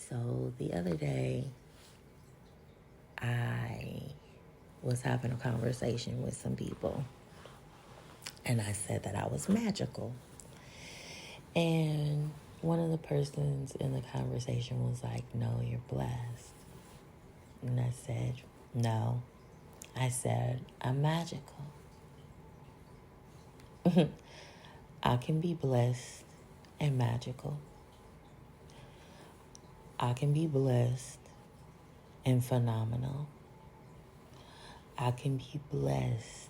So the other day, I was having a conversation with some people, and I said that I was magical. And one of the persons in the conversation was like, "No, you're blessed." And I said, "No." I said, "I'm magical." I can be blessed and magical. I can be blessed and phenomenal. I can be blessed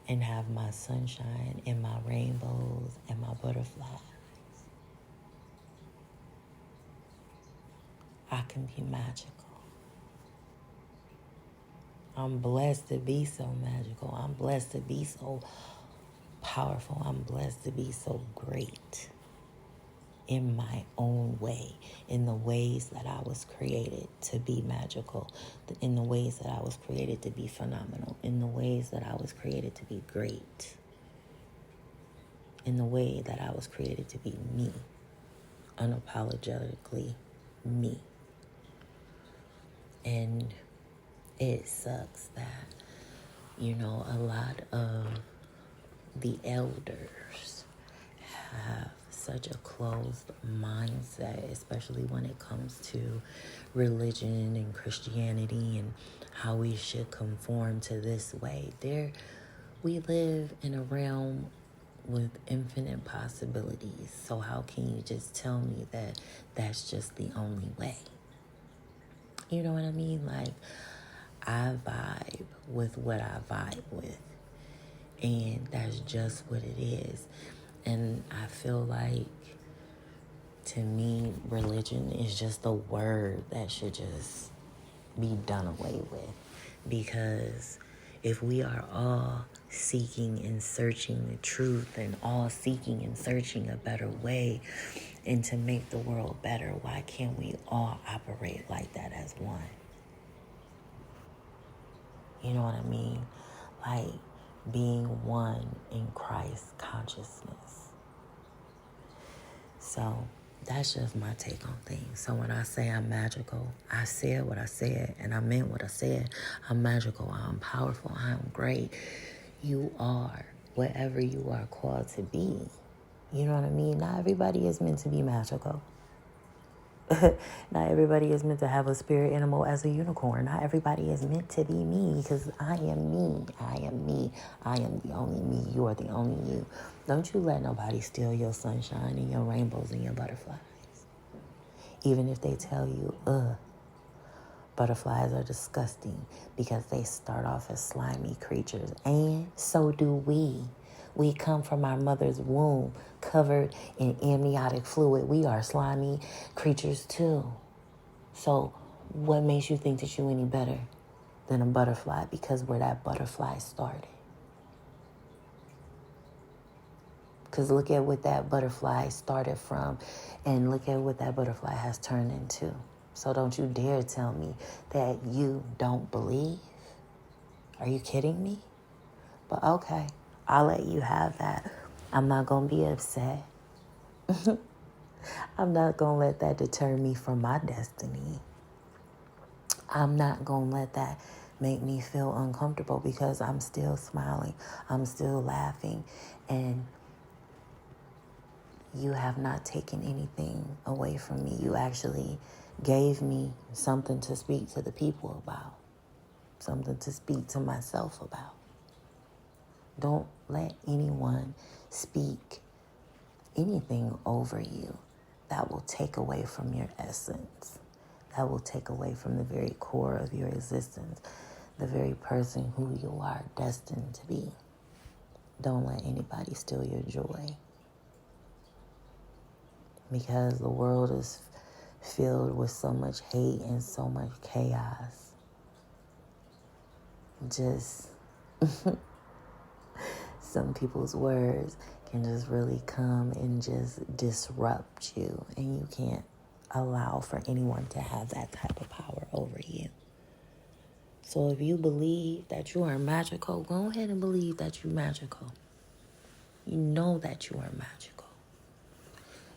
and have my sunshine and my rainbows and my butterflies. I can be magical. I'm blessed to be so magical. I'm blessed to be so powerful. I'm blessed to be so great in my own way, in the ways that I was created to be magical, in the ways that I was created to be phenomenal, in the ways that I was created to be great, in the way that I was created to be me, unapologetically me. And it sucks that, a lot of the elders have such a closed mindset, especially when it comes to religion and Christianity and how we should conform to this way. We live in a realm with infinite possibilities. So how can you just tell me that that's just the only way? You know what I mean? Like, I vibe with what I vibe with. And that's just what it is. And I feel like, to me, religion is just a word that should just be done away with. Because if we are all seeking and searching the truth and all seeking and searching a better way and to make the world better, why can't we all operate like that as one? You know what I mean? Like being one in Christ's consciousness. So that's just my take on things. So when I say I'm magical, I said what I said and I meant what I said. I'm magical. I'm powerful. I'm great. You are whatever you are called to be. You know what I mean? Not everybody is meant to be magical. Not everybody is meant to have a spirit animal as a unicorn. Not everybody is meant to be me, because I am me. I am me. I am the only me. You are the only you. Don't you let nobody steal your sunshine and your rainbows and your butterflies. Even if they tell you, butterflies are disgusting because they start off as slimy creatures. And so do we. We come from our mother's womb covered in amniotic fluid. We are slimy creatures too. So what makes you think that you're any better than a butterfly because where that butterfly started? Because look at what that butterfly started from and look at what that butterfly has turned into. So don't you dare tell me that you don't believe. Are you kidding me? But okay, I'll let you have that. I'm not going to be upset. I'm not going to let that deter me from my destiny. I'm not going to let that make me feel uncomfortable because I'm still smiling. I'm still laughing. And you have not taken anything away from me. You actually gave me something to speak to the people about. Something to speak to myself about. Don't let anyone speak anything over you that will take away from your essence, that will take away from the very core of your existence, the very person who you are destined to be. Don't let anybody steal your joy, because the world is filled with so much hate and so much chaos. Just some people's words can just really come and just disrupt you, and you can't allow for anyone to have that type of power over you. So if you believe that you are magical, go ahead and believe that you're magical. You know that you are magical.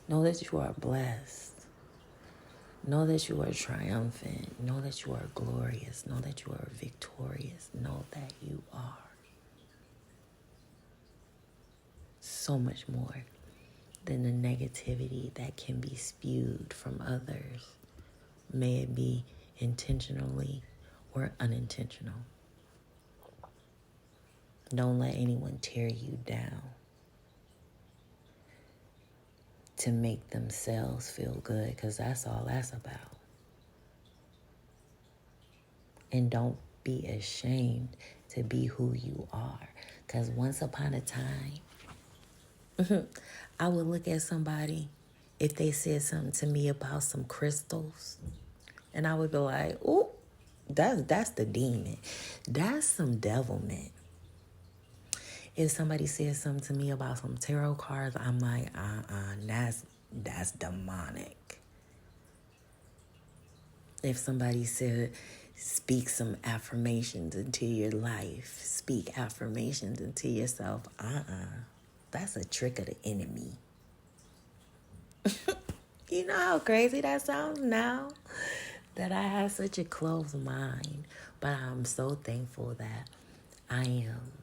Know that you are blessed. Know that you are triumphant. Know that you are glorious. Know that you are victorious. Know that you are so much more than the negativity that can be spewed from others. May it be intentionally or unintentional. Don't let anyone tear you down to make themselves feel good, because that's all that's about. And don't be ashamed to be who you are, because once upon a time, I would look at somebody if they said something to me about some crystals, and I would be like, "Ooh, that's the demon. That's some devilment." If somebody says something to me about some tarot cards, I'm like, that's demonic. If somebody said, speak some affirmations into your life, speak affirmations into yourself, that's a trick of the enemy. You know how crazy that sounds now? That I have such a closed mind. But I'm so thankful that I am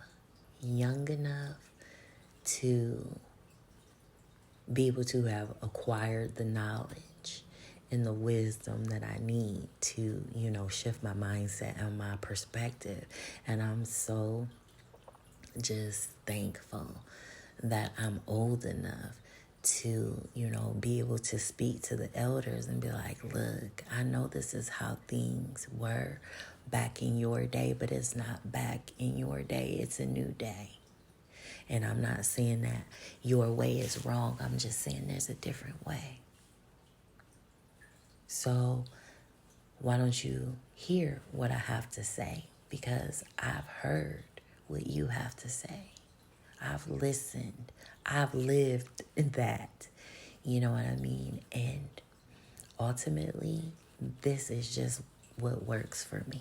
young enough to be able to have acquired the knowledge and the wisdom that I need to, shift my mindset and my perspective. And I'm so just thankful that I'm old enough to, be able to speak to the elders and be like, look, I know this is how things were back in your day, but it's not back in your day. It's a new day. And I'm not saying that your way is wrong. I'm just saying there's a different way. So why don't you hear what I have to say? Because I've heard what you have to say. I've listened. I've lived that. You know what I mean? And ultimately, this is just what works for me.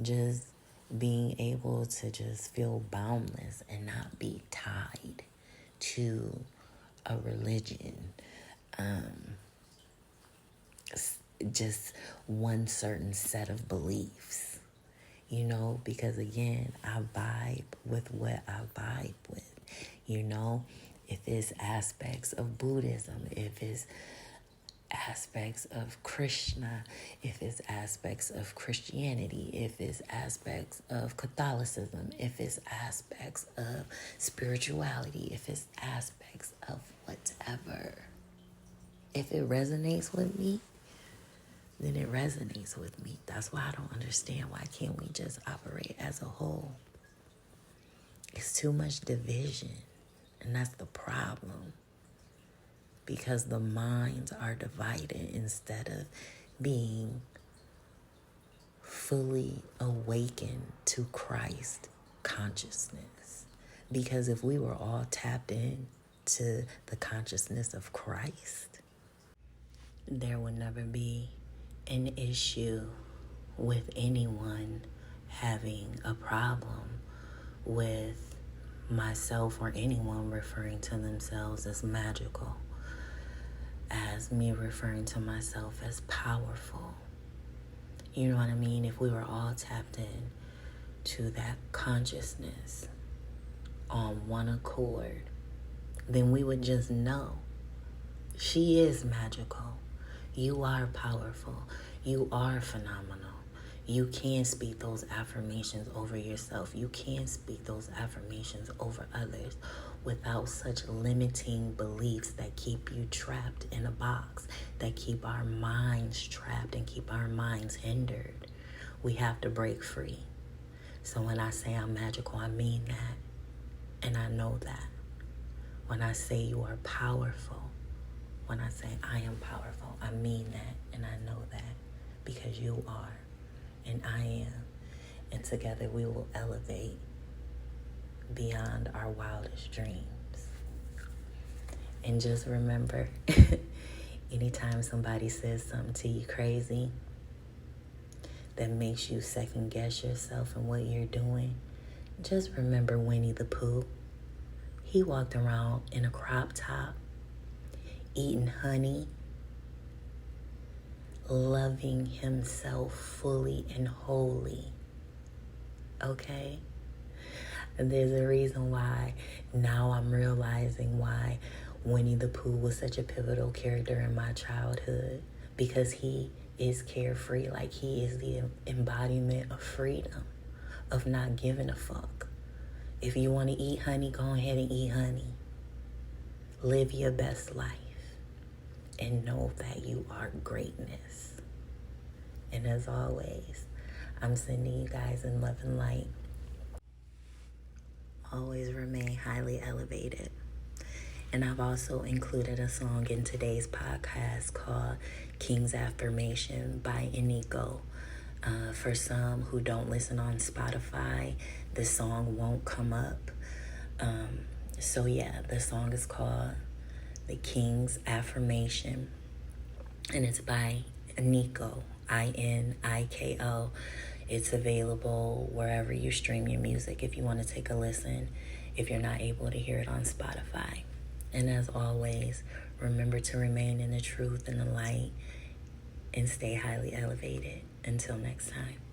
Just being able to just feel boundless and not be tied to a religion, just one certain set of beliefs, because again, I vibe with what I vibe with, if it's aspects of Buddhism, if it's aspects of Krishna, if it's aspects of Christianity, if it's aspects of Catholicism, if it's aspects of spirituality, if it's aspects of whatever. If it resonates with me, then it resonates with me. That's why I don't understand why can't we just operate as a whole. It's too much division, and that's the problem. Because the minds are divided instead of being fully awakened to Christ consciousness. Because if we were all tapped in to the consciousness of Christ, there would never be an issue with anyone having a problem with myself or anyone referring to themselves as magical, as me referring to myself as powerful. You know what I mean? If we were all tapped in to that consciousness on one accord, then we would just know she is magical. You are powerful. You are phenomenal. You can speak those affirmations over yourself. You can speak those affirmations over others without such limiting beliefs that keep you trapped in a box, that keep our minds trapped and keep our minds hindered. We have to break free. So when I say I'm magical, I mean that. And I know that. When I say you are powerful, when I say I am powerful, I mean that and I know that because you are and I am. And together we will elevate beyond our wildest dreams. And just remember, anytime somebody says something to you crazy that makes you second guess yourself and what you're doing, just remember Winnie the Pooh. He walked around in a crop top, eating honey loving himself fully and wholly. Okay? And there's a reason why now I'm realizing why Winnie the Pooh was such a pivotal character in my childhood, because he is carefree. Like, he is the embodiment of freedom, of not giving a fuck. If you want to eat honey, go ahead and eat honey. Live your best life and know that you are greatness. And as always, I'm sending you guys in love and light. Always remain highly elevated. And I've also included a song in today's podcast called King's Affirmation by Iniko. For some who don't listen on Spotify, the song won't come up. So yeah, the song is called The King's Affirmation. And it's by Iniko, Iniko. It's available wherever you stream your music if you want to take a listen, if you're not able to hear it on Spotify. And as always, remember to remain in the truth and the light and stay highly elevated. Until next time.